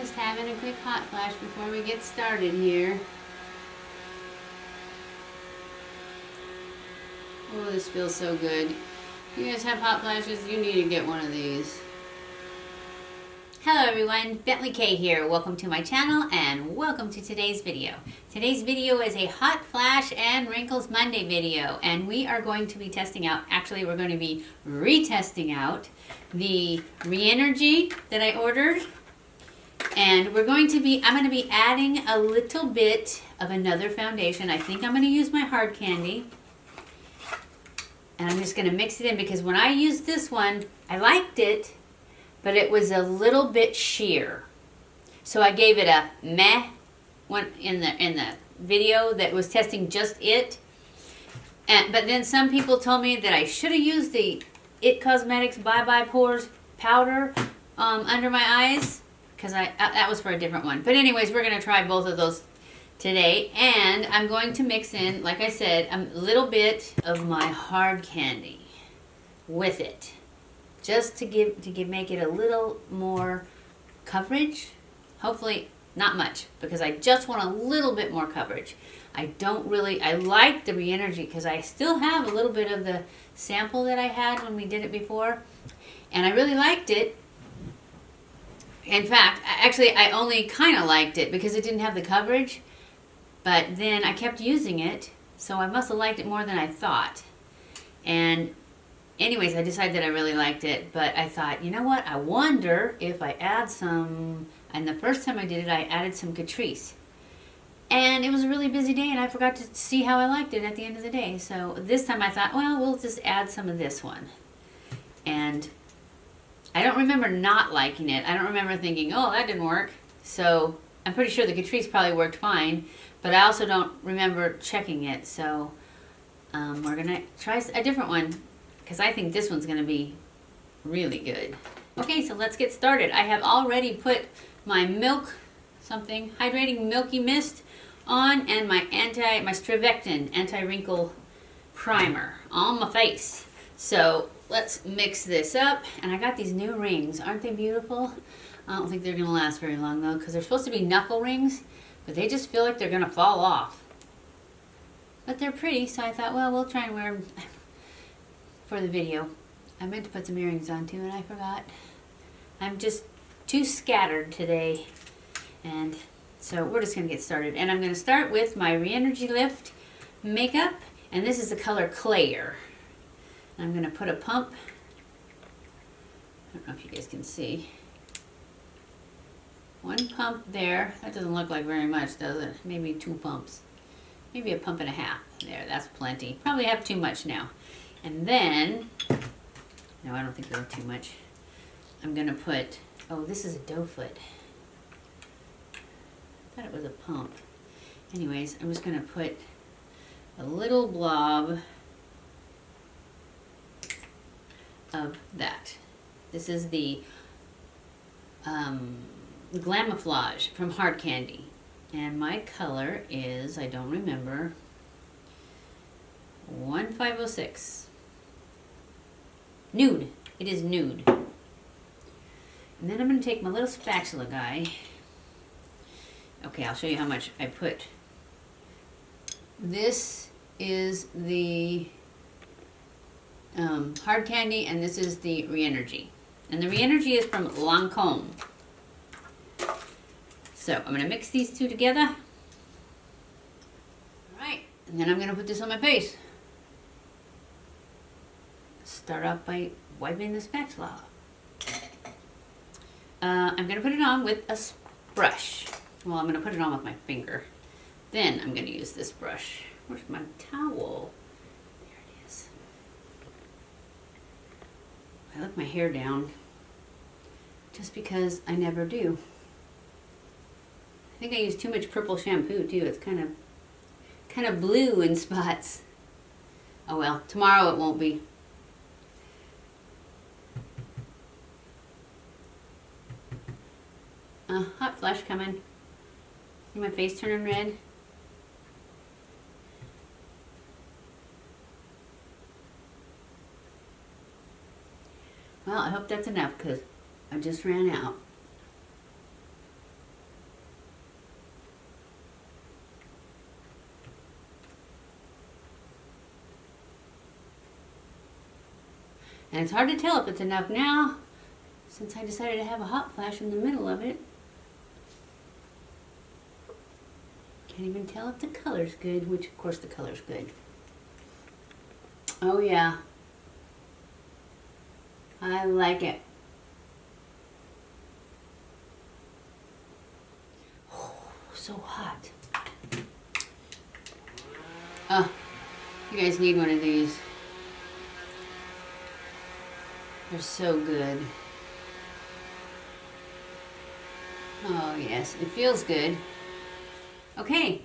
Just having a quick hot flash before we get started here. Oh, this feels so good. You guys have hot flashes? You need to get one of these. Hello everyone, BentlyK here. Welcome to my channel and welcome to today's video. Today's video is a hot flash and wrinkles Monday video, and we are going to be testing out, actually we're going to be retesting out the Rénergie that I ordered. And I'm going to be adding a little bit of another foundation. I think I'm going to use my Hard Candy. And I'm just going to mix it in because when I used this one, I liked it, but it was a little bit sheer. So I gave it a meh one in the video that was testing just it. But then some people told me that I should have used the It Cosmetics Bye Bye Pores powder under my eyes. Because that was for a different one. But anyways, we're going to try both of those today. And I'm going to mix in, like I said, a little bit of my Hard Candy with it. Just to make it a little more coverage. Hopefully not much, because I just want a little bit more coverage. I like the Rénergie because I still have a little bit of the sample that I had when we did it before. And I really liked it. In fact, actually, I only kind of liked it because it didn't have the coverage. But then I kept using it, so I must have liked it more than I thought. And anyways, I decided that I really liked it. But I thought, you know what? I wonder if I add some... And the first time I did it, I added some Catrice. And it was a really busy day, and I forgot to see how I liked it at the end of the day. So this time I thought, well, we'll just add some of this one. And I don't remember not liking it. I don't remember thinking, oh, that didn't work. So I'm pretty sure the Catrice probably worked fine, but I also don't remember checking it. So we're going to try a different one because I think this one's going to be really good. Okay, so let's get started. I have already put my hydrating Milky Mist on and my StriVectin anti-wrinkle primer on my face. So let's mix this up. And I got these new rings. Aren't they beautiful? I don't think they're going to last very long though, because they're supposed to be knuckle rings, but they just feel like they're going to fall off. But they're pretty, so I thought, well, we'll try and wear them for the video. I meant to put some earrings on too, and I forgot. I'm just too scattered today. And so we're just going to get started. And I'm going to start with my Rénergie Lift makeup, and this is the color Clair. I'm going to put a pump. I don't know if you guys can see. One pump there. That doesn't look like very much, does it? Maybe 2 pumps. Maybe a pump and a half. There, that's plenty. Probably have too much now. And then, no, I don't think that'll too much. I'm going to put, oh, this is a doe foot. I thought it was a pump. Anyways, I'm just going to put a little blob of that. This is the Glamoflauge from Hard Candy. And my color is, I don't remember, 1506. Nude. It is nude. And then I'm going to take my little spatula guy. Okay, I'll show you how much I put. This is the Hard Candy, and this is the Rénergie. And the Rénergie is from Lancome. So I'm going to mix these two together. Alright, and then I'm going to put this on my face. Start off by wiping the spatula. I'm going to put it on with a brush. Well, I'm going to put it on with my finger. Then I'm going to use this brush. Where's my towel? There it is. I let my hair down just because I never do. I think I use too much purple shampoo too. It's kind of blue in spots. Oh well, tomorrow it won't be. Hot flash coming. See my face turning red? Well, I hope that's enough because I just ran out. And it's hard to tell if it's enough now, since I decided to have a hot flash in the middle of it. Can't even tell if the color's good, which of course the color's good. Oh yeah. I like it. Oh, so hot. Oh, you guys need one of these. They're so good. Oh yes, it feels good. Okay.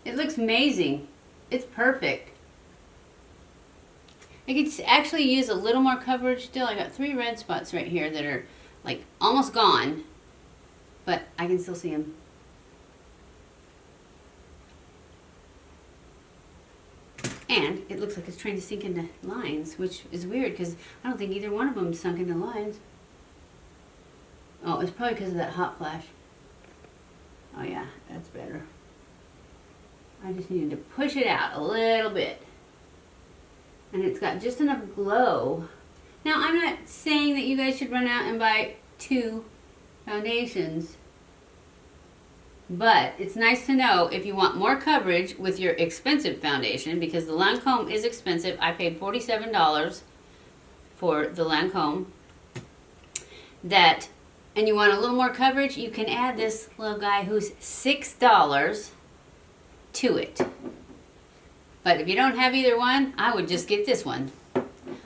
It looks amazing. It's perfect. I could actually use a little more coverage still. I got 3 red spots right here that are like almost gone, but I can still see them. And it looks like it's trying to sink into lines, which is weird because I don't think either one of them sunk into lines. Oh, it's probably because of that hot flash. Oh yeah, that's better. I just needed to push it out a little bit. And it's got just enough glow. Now, I'm not saying that you guys should run out and buy 2 foundations. But it's nice to know if you want more coverage with your expensive foundation, because the Lancome is expensive. I paid $47 for the Lancome. And you want a little more coverage, you can add this little guy who's $6 to it. But if you don't have either one, I would just get this one.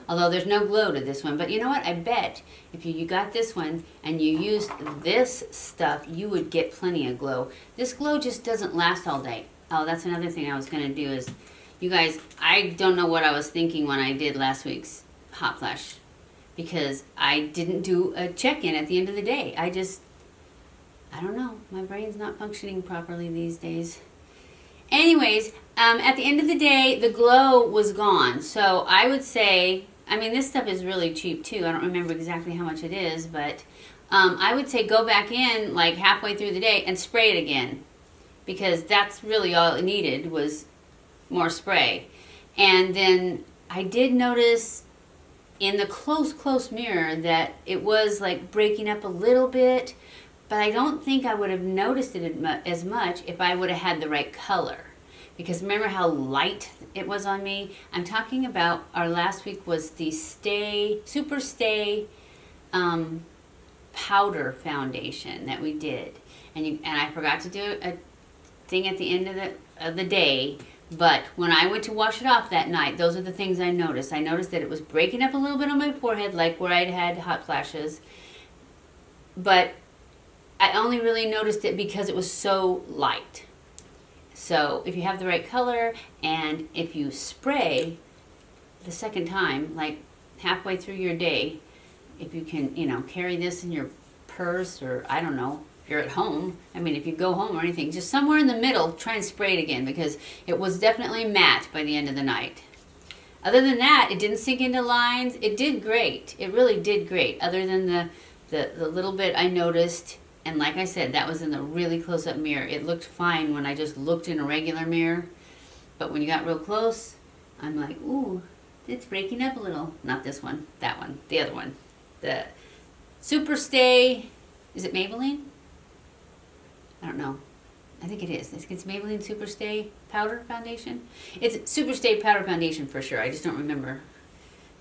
Although there's no glow to this one. But you know what? I bet if you got this one and you used this stuff, you would get plenty of glow. This glow just doesn't last all day. Oh, that's another thing I was going to do is, you guys, I don't know what I was thinking when I did last week's hot flash. Because I didn't do a check-in at the end of the day. I don't know. My brain's not functioning properly these days. Anyways, at the end of the day, the glow was gone. So I would say, I mean, this stuff is really cheap too. I don't remember exactly how much it is, but I would say go back in like halfway through the day and spray it again. Because that's really all it needed was more spray. And then I did notice in the close mirror that it was like breaking up a little bit, but I don't think I would have noticed it as much if I would have had the right color. Because remember how light it was on me? I'm talking about, our last week was the Super Stay powder foundation that we did. And I forgot to do a thing at the end of the day. But when I went to wash it off that night, those are the things I noticed. I noticed that it was breaking up a little bit on my forehead, like where I'd had hot flashes. But I only really noticed it because it was so light. So if you have the right color, and if you spray the second time, like halfway through your day, if you can, you know, carry this in your purse, or I don't know, if you're at home, I mean, if you go home or anything, just somewhere in the middle, try and spray it again, because it was definitely matte by the end of the night. Other than that, it didn't sink into lines. It did great. It really did great. Other than the little bit I noticed, and like I said, that was in the really close-up mirror. It looked fine when I just looked in a regular mirror, but when you got real close, I'm like, ooh, it's breaking up a little. Not this one, that one, the other one. The Super Stay, is it Maybelline? I don't know. I think it is. It's Maybelline Super Stay Powder Foundation. It's Super Stay Powder Foundation for sure. I just don't remember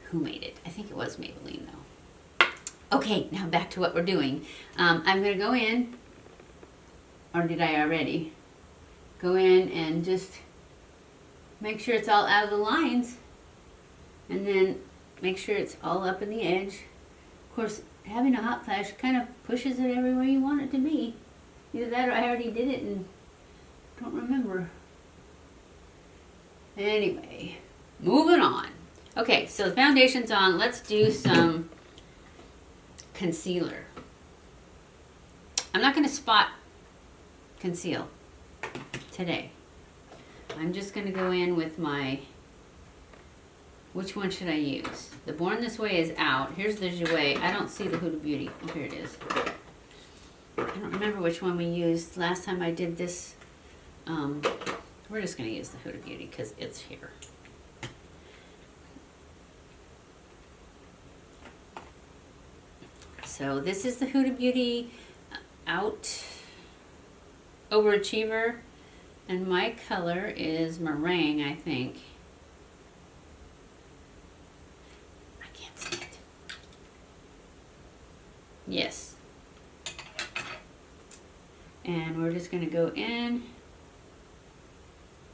who made it. I think it was Maybelline though. Okay, now back to what we're doing. I'm going to go in, or did I already? Go in and just make sure it's all out of the lines. And then make sure it's all up in the edge. Of course, having a hot flash kind of pushes it everywhere you want it to be. Either that or I already did it and don't remember. Anyway, moving on. Okay, so the foundation's on. Let's do some concealer. I'm not going to spot conceal today. I'm just going to go in with my, which one should I use? The Born This Way is out. Here's the Jouer. I don't see the Huda Beauty. Oh, here it is. I don't remember which one we used last time I did this. We're just going to use the Huda Beauty because it's here. So this is the Huda Beauty Out Overachiever, and my color is Meringue, I think. I can't see it. Yes. And we're just going to go in,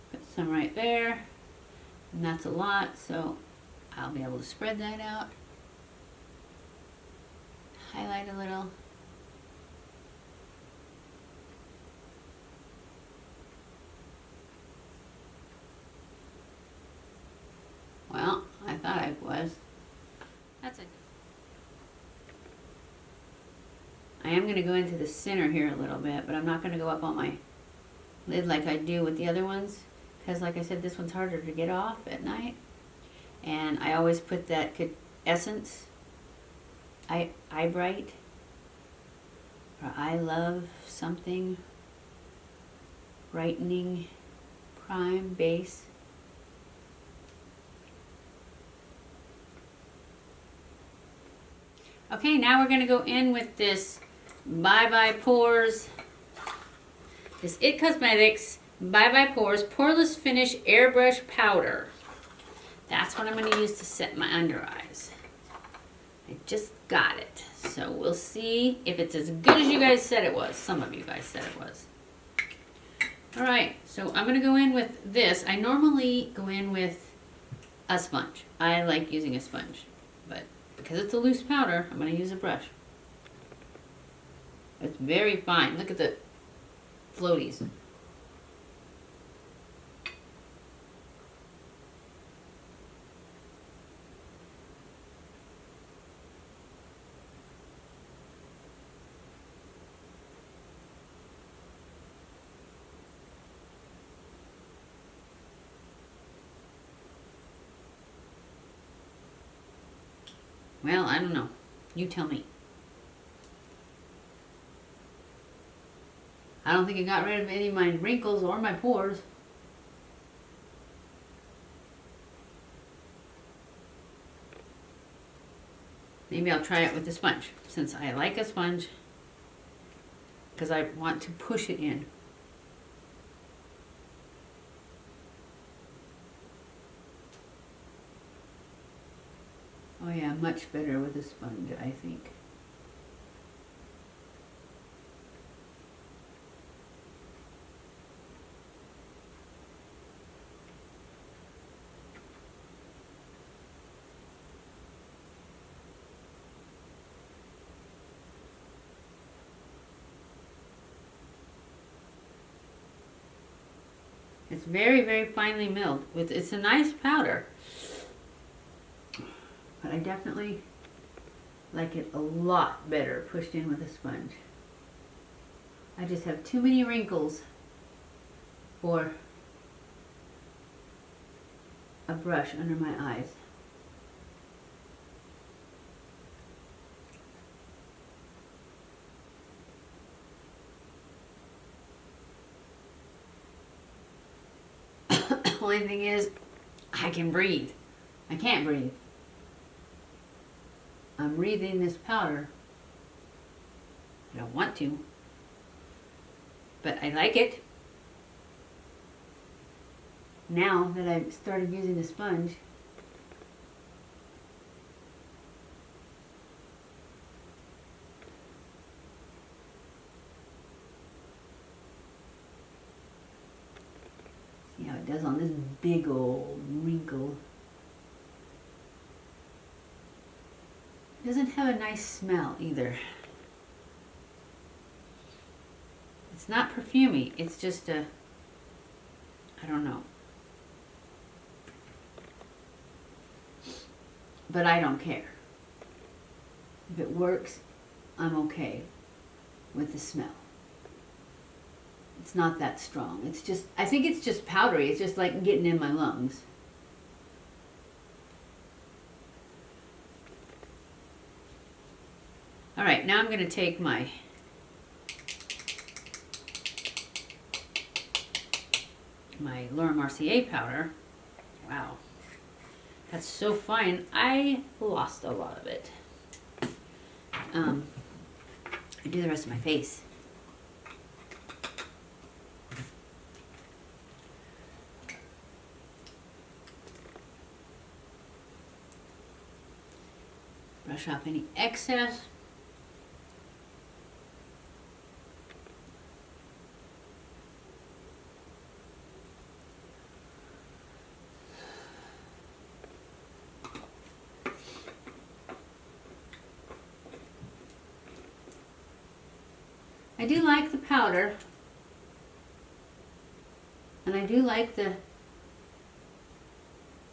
put some right there, and that's a lot, so I'll be able to spread that out. Highlight a little. Well, I thought I was. That's it. I am going to go into the center here a little bit, but I'm not going to go up on my lid like I do with the other ones, because like I said, this one's harder to get off at night. And I always put that Essence Eye Bright, or I Love something, brightening prime base. Okay, now we're going to go in with this Bye Bye Pores, this It Cosmetics Bye Bye Pores Poreless Finish Airbrush Powder. That's what I'm going to use to set my under eyes. I just got it, so we'll see if it's as good as you guys said it was. Some of you guys said it was. Alright, so I'm going to go in with this. I normally go in with a sponge. I like using a sponge, but because it's a loose powder, I'm going to use a brush. It's very fine. Look at the floaties. Well, I don't know. You tell me. I don't think it got rid of any of my wrinkles or my pores. Maybe I'll try it with a sponge, since I like a sponge, because I want to push it in. Oh yeah, much better with a sponge, I think. It's very, very finely milled. It's a nice powder. But I definitely like it a lot better pushed in with a sponge. I just have too many wrinkles for a brush under my eyes. Only thing is, I can breathe. I can't breathe. I'm breathing this powder. I don't want to, but I like it. Now that I've started using the sponge, see how it does on this big old wrinkle. It doesn't have a nice smell either. It's not perfumey, it's just a, I don't know. But I don't care. If it works, I'm okay with the smell. It's not that strong. It's just, I think it's just powdery. It's just like getting in my lungs. All right, now I'm going to take my Laura Mercier powder. Wow, that's so fine. I lost a lot of it. do the rest of my face. Brush off any excess. I do like the powder, and I do like the,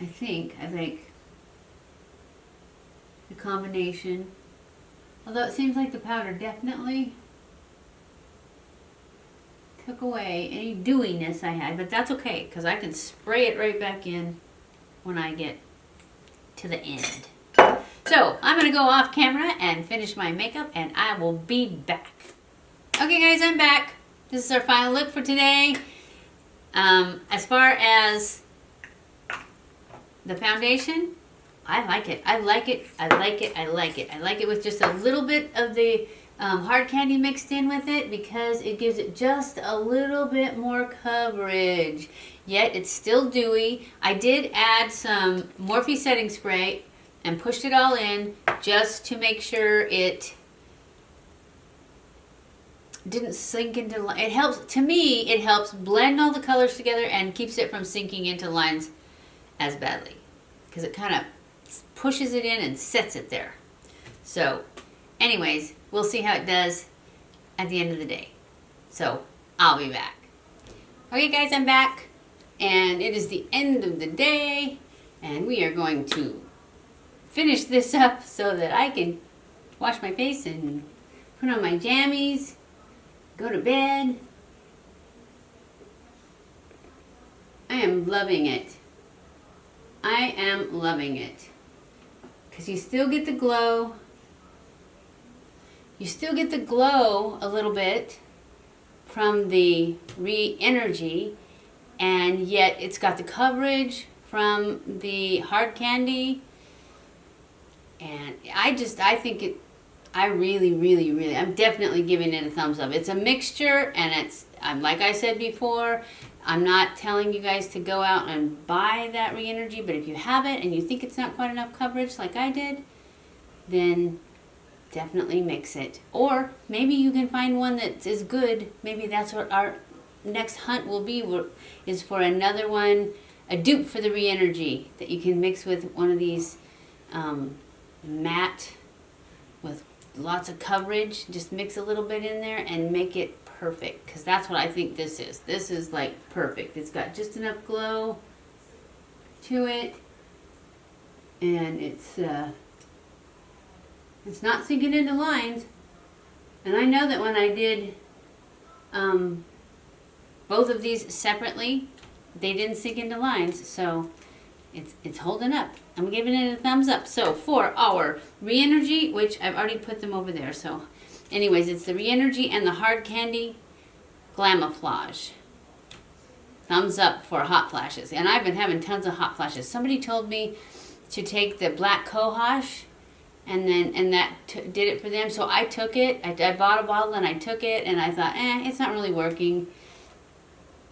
I like the combination, although it seems like the powder definitely took away any dewiness I had, but that's okay, because I can spray it right back in when I get to the end. So, I'm going to go off camera and finish my makeup, and I will be back. Okay guys, I'm back. This is our final look for today. As far as the foundation, I like it. I like it. I like it. I like it. I like it with just a little bit of the hard candy mixed in with it, because it gives it just a little bit more coverage. Yet it's still dewy. I did add some Morphe setting spray and pushed it all in just to make sure it didn't sink into lines. It helps, to me, it helps blend all the colors together and keeps it from sinking into lines as badly, because it kind of pushes it in and sets it there. So anyways, we'll see how it does at the end of the day. So I'll be back. Okay guys, I'm back, and it is the end of the day, and we are going to finish this up so that I can wash my face and put on my jammies, go to bed. I am loving it. I am loving it. Because you still get the glow. You still get the glow a little bit from the R'energie, and yet it's got the coverage from the hard candy. And I think it, I really, I'm definitely giving it a thumbs up. It's a mixture, and like I said before, I'm not telling you guys to go out and buy that R'energie, but if you have it and you think it's not quite enough coverage like I did, then definitely mix it. Or maybe you can find one that is good. Maybe that's what our next hunt will be, is for another one, a dupe for the R'energie that you can mix with one of these matte with lots of coverage. Just mix a little bit in there and make it perfect, because that's what I think this is. This is like perfect. It's got just enough glow to it, and it's not sinking into lines. And I know that when I did both of these separately, they didn't sink into lines, so it's holding up. I'm giving it a thumbs up. So for our R'energie, which I've already put them over there, so anyways, it's the R'energie and the Hard Candy Glamoflauge. Thumbs up for hot flashes. And I've been having tons of hot flashes. Somebody told me to take the black cohosh, and that did it for them. So I took it. I bought a bottle and I took it, and I thought, it's not really working.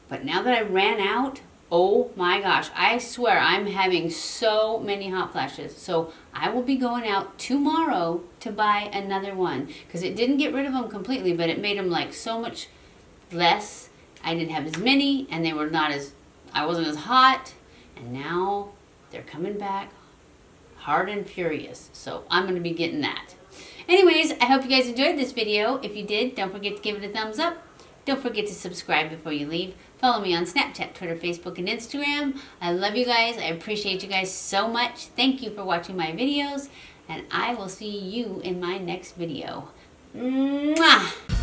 But now that I ran out, oh my gosh, I swear I'm having so many hot flashes. So I will be going out tomorrow to buy another one, because it didn't get rid of them completely, but it made them like so much less. I didn't have as many, and they were not as, I wasn't as hot, and now they're coming back hard and furious. So I'm going to be getting that. Anyways, I hope you guys enjoyed this video. If you did, don't forget to give it a thumbs up. Don't forget to subscribe before you leave. Follow me on Snapchat, Twitter, Facebook, and Instagram. I love you guys. I appreciate you guys so much. Thank you for watching my videos, and I will see you in my next video. Mwah!